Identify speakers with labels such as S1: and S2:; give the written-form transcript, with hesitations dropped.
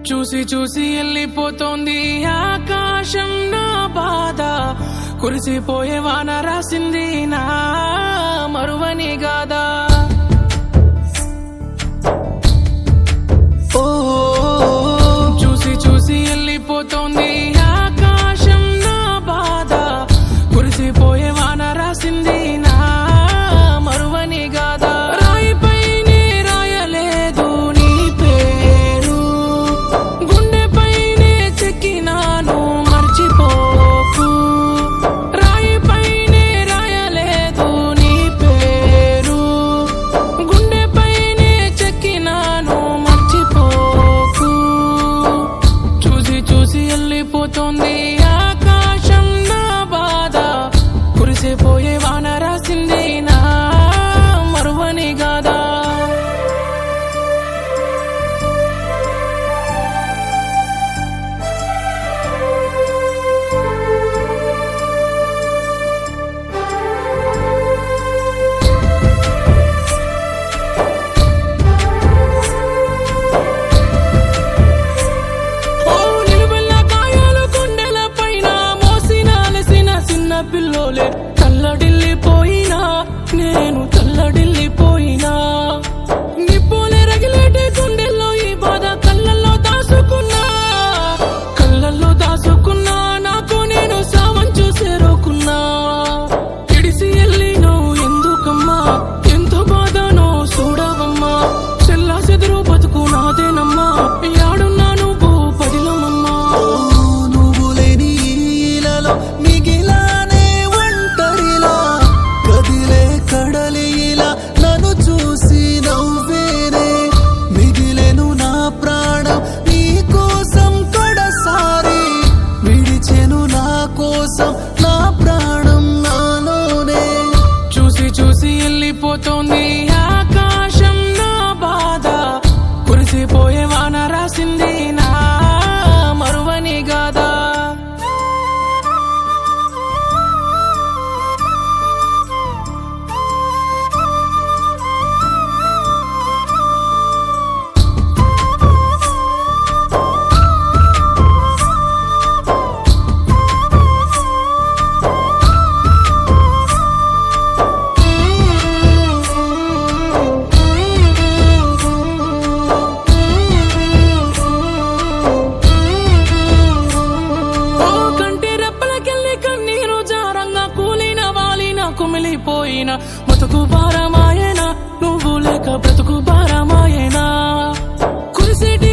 S1: చూసి చూసి వెళ్ళిపోతోంది ఆకాశం నా బాధ, కురిసిపోయే వాన రాసింది నా మరువని గాదా. చూసి చూసి వెళ్ళిపోతోంది ఆకాశం నా బాధ, కురిసిపోయే వాన రాసింది నా మరువని గాదా. రాయిపైనే రాయలేదు నీ పేరు, గుండెపైనే చెక్కినాను మర్చిపోకు. రాయిపైనే రాయలేదు నీ పేరు, గుండెపైనే చెక్కినాను మర్చిపోకు. చూసి చూసి వెళ్ళిపోతోంది ఆకాశం నా బాధ, కురిసిపోయే వాన రాసింది నా మరువని గాదా. పిల్లోలే చల్లడిల్లిపోయినా, నేను చల్లడిల్లిపోయినా. నిప్పులే రగిలేటి గుండెల్లో ఈ బాధ కళ్ళల్లో దాసుకున్నా, కళ్ళల్లో దాసుకున్నా. నాకు నేను సావం చూసేరుకున్నా. ఇడిసి వెళ్ళి నువ్వు ఎందుకమ్మా, ఎంతో బాధనో చూడవమ్మా. చెల్లా చెదురు బతుకు నాదేనమ్మా, యాడున్నా నువ్వు పదిలమమ్మా.
S2: నువ్వు లేని ఈలలో మిగిలా కడలిలా నన్ను చూసి నవ్వేనే, మిగిలేను నా ప్రాణం నీ కోసం కడసారి. విడిచెను నా కోసం నా ప్రాణం నాలోనే.
S1: చూసి చూసి వెళ్ళిపోతోంది ఆకాశం నా బాధ, కురిసిపోయే వాన రాసింది నా మరువని గాదా. కుమిలిపోయిన బతుకు భారమాయేనా, నువ్వు లేక బ్రతుకు భారమాయేనా. కురిసేటి